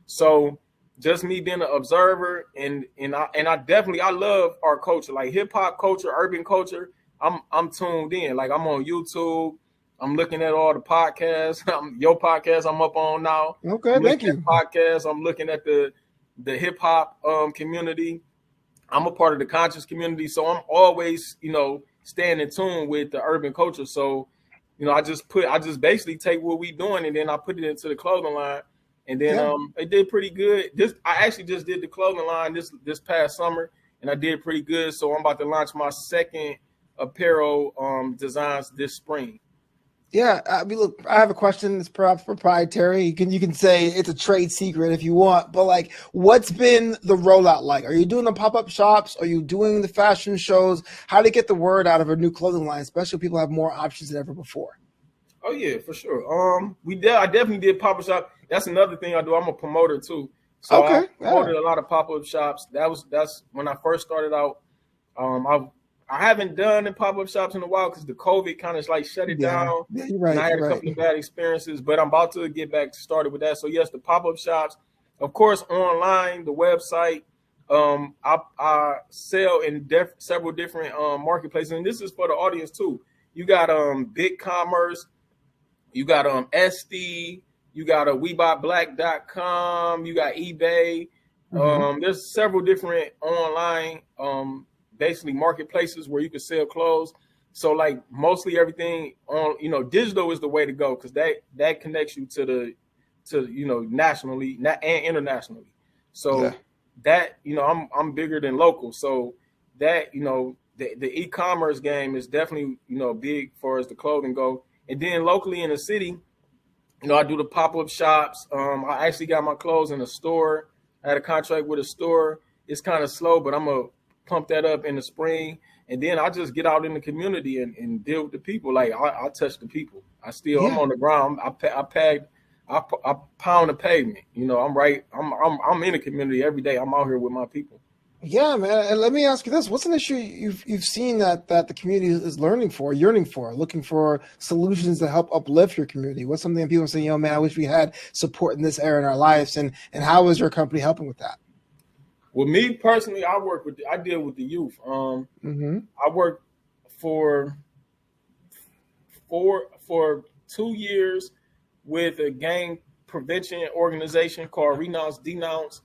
So just me being an observer, and I love our culture, like hip hop culture, urban culture. I'm tuned in. Like I'm on YouTube. I'm looking at all the podcasts. Your podcast I'm up on now. Okay, I'm thank looking you. at podcasts. I'm looking at the hip hop community. I'm a part of the conscious community, so I'm always, staying in tune with the urban culture. So, I just basically take what we doing and then I put it into the clothing line, and then Yeah. it did pretty good. I actually just did the clothing line this past summer, and I did pretty good. So I'm about to launch my second apparel designs this spring. Yeah, I mean, look, I have a question that's perhaps proprietary. You can say it's a trade secret if you want, but like, what's been the rollout like? Are you doing the pop-up shops? Are you doing the fashion shows? How to get the word out of a new clothing line, especially when people have more options than ever before? Oh yeah, for sure. I definitely did pop-up shop. That's another thing I do. I'm a promoter too, so I Okay, yeah, promoted a lot of pop-up shops. That's when I first started out. I haven't done the pop-up shops in a while because the COVID kind of like shut it yeah, down, yeah. You're and right. I had You're a right. couple of bad experiences. But I'm about to get back started with that. So yes, the pop-up shops, of course, online, the website. I sell in several different marketplaces, and this is for the audience too. You got Big Commerce, you got SD, you got WeBuyBlack.com, you got eBay. Hmm. There's several different online basically marketplaces where you can sell clothes. So like mostly everything on, digital is the way to go because that connects you to nationally and internationally. Yeah. So that I'm bigger than local. So that the e-commerce game is definitely big for as the clothing go. And then locally in the city, I do the pop-up shops. I actually got my clothes in a store. I had a contract with a store. It's kind of slow, but I'm gonna pump that up in the spring. And then I just get out in the community and deal with the people. Like I touch the people. I'm Yeah. on the ground. I pound the pavement. I'm right. I'm in the community every day. I'm out here with my people. Yeah, man. And let me ask you this: what's an issue you've seen that the community is learning for, yearning for, looking for solutions to help uplift your community? What's something that people say, man, I wish we had support in this area in our lives, and how is your company helping with that? With me personally, I deal with the youth. Hmm. I work for for 2 years with a gang prevention organization called Renounce Denounce.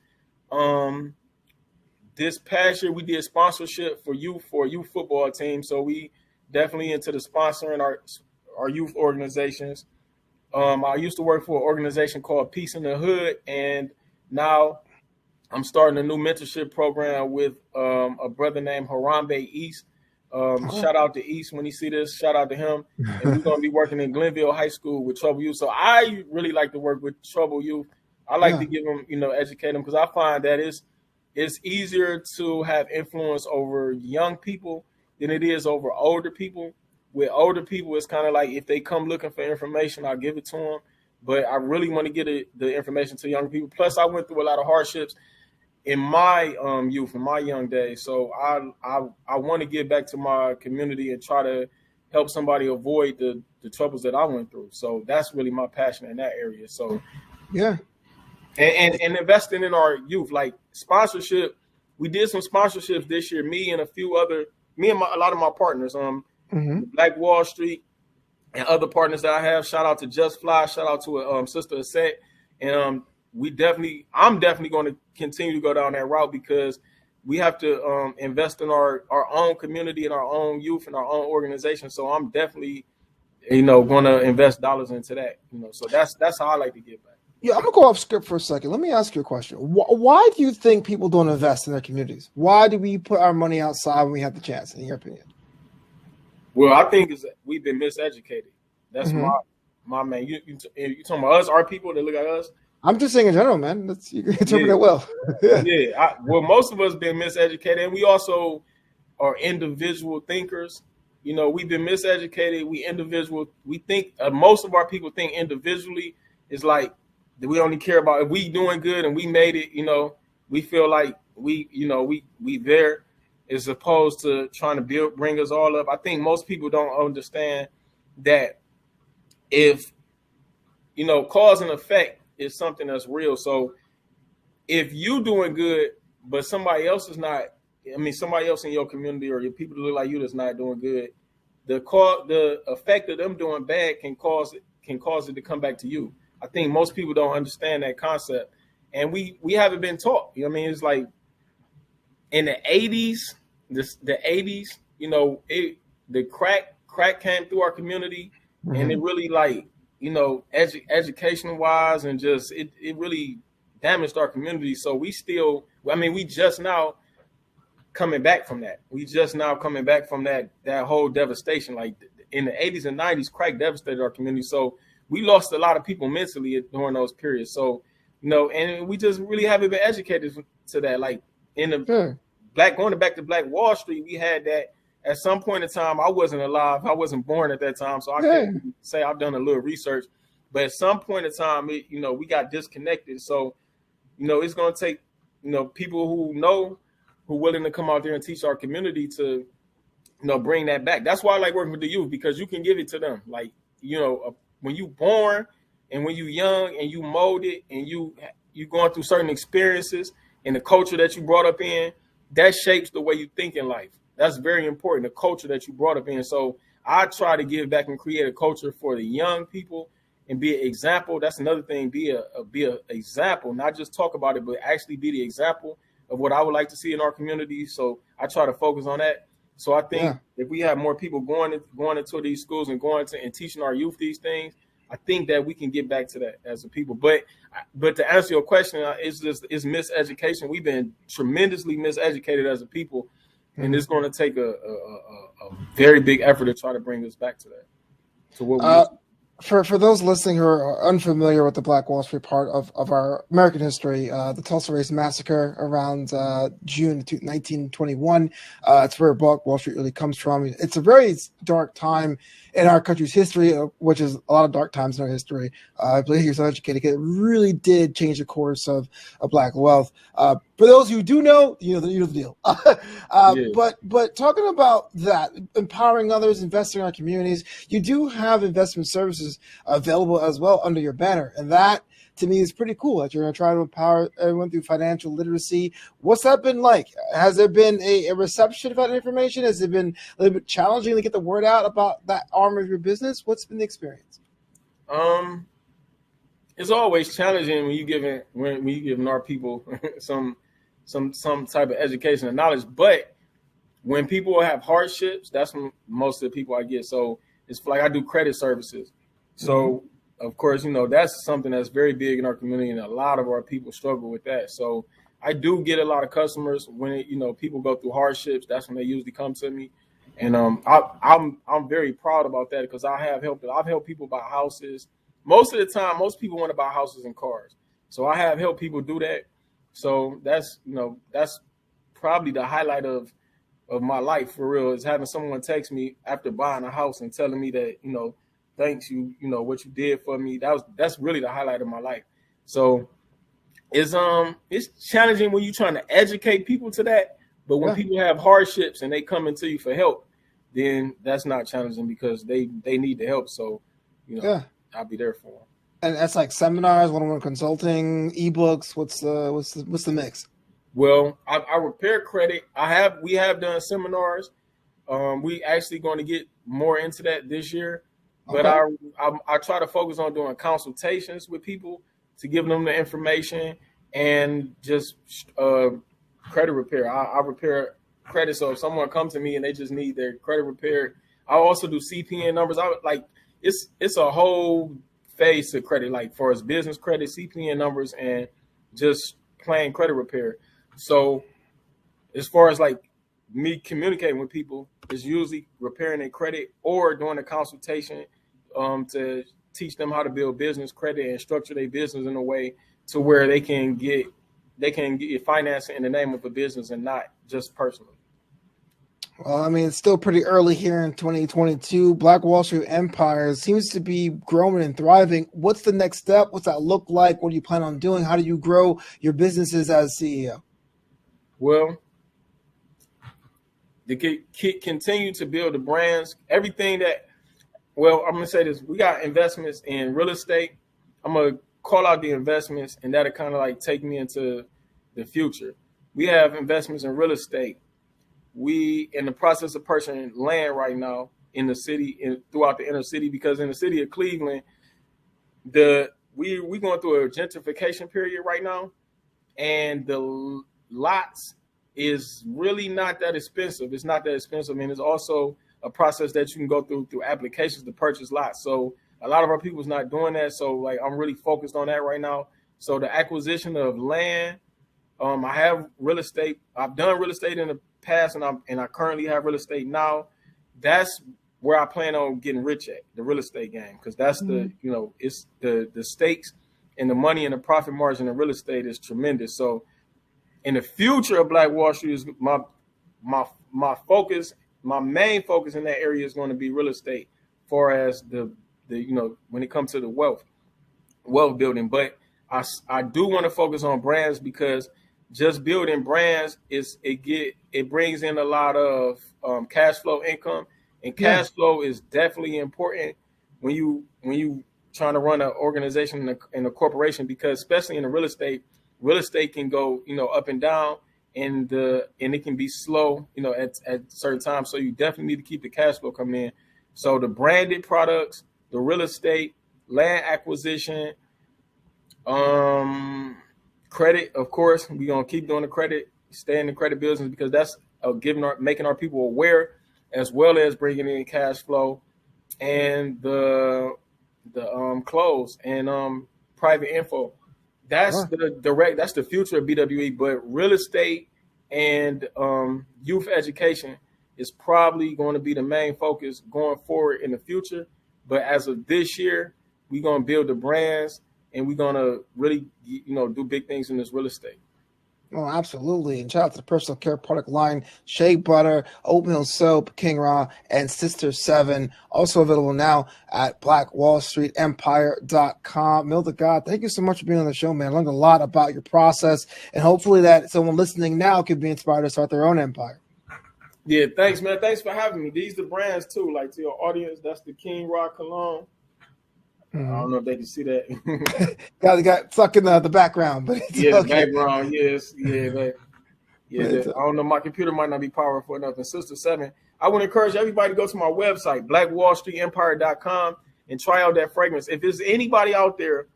Um, this past year we did sponsorship for a youth football team, so we definitely into the sponsoring our youth organizations. I used to work for an organization called Peace in the Hood, and now I'm starting a new mentorship program with a brother named Harambe East. Okay. Shout out to East when he see this. Shout out to him. And we're gonna be working in Glenville High School with trouble youth. So I really like to work with trouble youth. I like Yeah. to give them, educate them because I find that it's easier to have influence over young people than it is over older people. With older people, it's kind of like if they come looking for information, I'll give it to them. But I really want to get the information to young people. Plus, I went through a lot of hardships in my youth, in my young days. So I want to give back to my community and try to help somebody avoid the troubles that I went through. So that's really my passion in that area. So Yeah. and investing in our youth, like sponsorship. We did some sponsorships this year. Me and a lot of my partners, Hmm. Black Wall Street and other partners that I have. Shout out to Just Fly. Shout out to Sister Asset. And I'm definitely going to continue to go down that route because we have to invest in our own community and our own youth and our own organization. So I'm definitely, going to invest dollars into that. So that's how I like to give back. Yeah, I'm gonna go off script for a second. Let me ask you a question. Why do you think people don't invest in their communities? Why do we put our money outside when we have the chance? In your opinion? Well, I think we've been miseducated. That's Hmm. my man. You talking about us, our people that look at us? I'm just saying in general, man. You can interpret Yeah, it well. Yeah. yeah. Well, most of us been miseducated, and we also are individual thinkers. We've been miseducated. We individual. We think most of our people think individually is like that. We only care about if we doing good and we made it. We feel like we there, as opposed to trying to bring us all up. I think most people don't understand that if cause and effect is something that's real. So if you doing good, but somebody else is not, I mean, somebody else in your community or your people that look like you that's not doing good, the effect of them doing bad can cause it to come back to you. I think most people don't understand that concept, and we haven't been taught. You know what I mean? It's like in the '80s, the '80s, you know, the crack came through our community, and it really like, you know, education wise, and just it really damaged our community. So we still, I mean, we just now coming back from that. We just now coming back from that whole devastation. Like in the '80s and '90s, crack devastated our community. So we lost a lot of people mentally during those periods. So, you know, and we just really haven't been educated to that. Like in the going back to Black Wall Street, we had that at some point in time. I wasn't alive. I wasn't born at that time. So I can't say I've done a little research, but at some point in time, you know, we got disconnected. So, you know, it's going to take, you know, people who willing to come out there and teach our community to, you know, bring that back. That's why I like working with the youth, because you can give it to them. Like, you know, when you born and when you young and you molded and you going through certain experiences and the culture that you brought up in, that shapes the way you think in life. That's very important, the culture that you brought up in. So I try to give back and create a culture for the young people and be an example. That's another thing, be a example, not just talk about it, but actually be the example of what I would like to see in our community. So I try to focus on that. So I think if we have more people going into these schools and and teaching our youth these things, I think that we can get back to that as a people. But to answer your question, it's miseducation. We've been tremendously miseducated as a people, and it's going to take a very big effort to try to bring us back to that. To what we For those listening who are unfamiliar with the Black Wall Street part of our American history, the Tulsa Race Massacre around June 1921, it's where Black Wall Street really comes from. It's a very dark time in our country's history, which is a lot of dark times in our history. I believe you're so educated. It really did change the course of Black wealth. For those who do know, you know the deal. But talking about that, empowering others, investing in our communities, you do have investment services available as well under your banner, and that to me is pretty cool. That you're going to try to empower everyone through financial literacy. What's that been like? Has there been a reception of that information? Has it been a little bit challenging to get the word out about that arm of your business? What's been the experience? It's always challenging when you giving our people some type of education and knowledge. But when people have hardships, that's when most of the people I get. So it's like I do credit services. So of course, you know, that's something that's very big in our community, and a lot of our people struggle with that. So I do get a lot of customers when people go through hardships. That's when they usually come to me, and I'm very proud about that, because I've helped people buy houses. Most of the time, most people want to buy houses and cars. So I have helped people do that. So that's probably the highlight of my life for real, is having someone text me after buying a house and telling me that, you know, thanks, you know what you did for me. That's really the highlight of my life. So it's challenging when you're trying to educate people to that, but when people have hardships and they come into you for help, then that's not challenging, because they need the help. So, you know, I'll be there for them. And that's like seminars, one-on-one consulting, ebooks. What's the mix? Well, I repair credit. We have done seminars. We actually going to get more into that this year. But I try to focus on doing consultations with people to give them the information, and just credit repair. I repair credit. So if someone comes to me and they just need their credit repaired, I also do CPN numbers. It's a whole phase to credit, like for us business credit, CPN numbers, and just plain credit repair. So as far as like me communicating with people, it's usually repairing their credit or doing a consultation to teach them how to build business credit and structure their business in a way to where they can get financing in the name of a business and not just personally. Well, I mean, it's still pretty early here in 2022. Black Wall Street Empire seems to be growing and thriving. What's the next step? What's that look like? What do you plan on doing? How do you grow your businesses as CEO? Well, to continue to build the brands, everything that, well, I'm going to say this. We got investments in real estate. I'm going to call out the investments, and that'll kind of like take me into the future. We have investments in real estate. We in the process of purchasing land right now in the city and throughout the inner city, because in the city of Cleveland, we going through a gentrification period right now, and the lots is really not that expensive. It's not that expensive, and it's also a process that you can go through applications to purchase lots. So a lot of our people's not doing that. So like I'm really focused on that right now. So the acquisition of land, I have real estate. I've done real estate in the past, and I currently have real estate now. That's where I plan on getting rich at, the real estate game, because that's the, you know, it's the stakes and the money and the profit margin in real estate is tremendous. So in the future of Black Wall Street is my focus, my main focus in that area is going to be real estate, far as the you know, when it comes to the wealth building. But I do want to focus on brands, because just building brands it brings in a lot of cash flow income, and cash flow is definitely important when you trying to run an organization in a corporation, because especially in the real estate can go, you know, up and down, and it can be slow, you know, at certain times. So you definitely need to keep the cash flow coming in. So the branded products, the real estate, land acquisition, credit, of course, we're gonna keep doing the credit, stay in the credit business, because that's making our people aware, as well as bringing in cash flow, and the clothes and private info. That's that's the future of BWE. But real estate and youth education is probably going to be the main focus going forward in the future. But as of this year, we're going to build the brands, and we're going to really, you know, do big things in this real estate. Oh, absolutely. And shout out to the personal care product line, Shea Butter, Oatmeal Soap, King Ra, and Sister 7. Also available now at blackwallstreetempire.com. Mill to God, thank you so much for being on the show, man. I learned a lot about your process, and hopefully that someone listening now could be inspired to start their own empire. Yeah, thanks, man. Thanks for having me. These are the brands, too. Like, to your audience, that's the King Ra cologne. I don't know if they can see that. got stuck in the background, but it's the okay. background, yes, I don't know. My computer might not be powerful enough. And Sister 7, I would encourage everybody to go to my website, blackwallstreetempire.com, and try out that fragrance. If there's anybody out there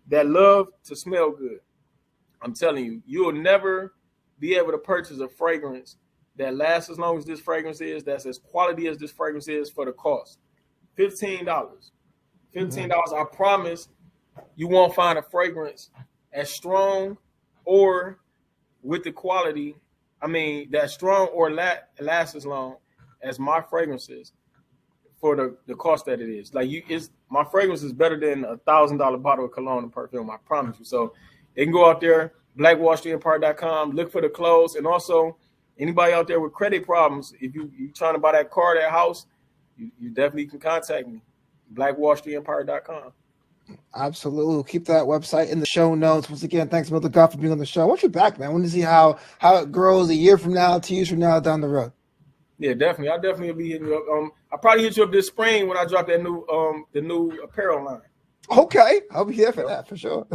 that love to smell good, I'm telling you, you'll never be able to purchase a fragrance that lasts as long as this fragrance is, that's as quality as this fragrance is, for the cost. $15. I promise you won't find a fragrance as strong or with the quality, that strong or lasts as long as my fragrances for the cost that it is. Like, my fragrance is better than $1,000 bottle of cologne and perfume, I promise you. So they can go out there, blackwallstreetempire.com, look for the clothes. And also, anybody out there with credit problems, if you're trying to buy that car, that house, you definitely can contact me. blackwallstreetempire.com. Absolutely. We'll keep that website in the show notes. Once again, thanks, Mr. Goff, for being on the show. I want you back, man. I want to see how it grows a year from now, 2 years from now, down the road. Yeah, definitely. I'll definitely be hitting you up. I'll probably hit you up this spring when I drop that new apparel line. Okay. I'll be here for that, for sure.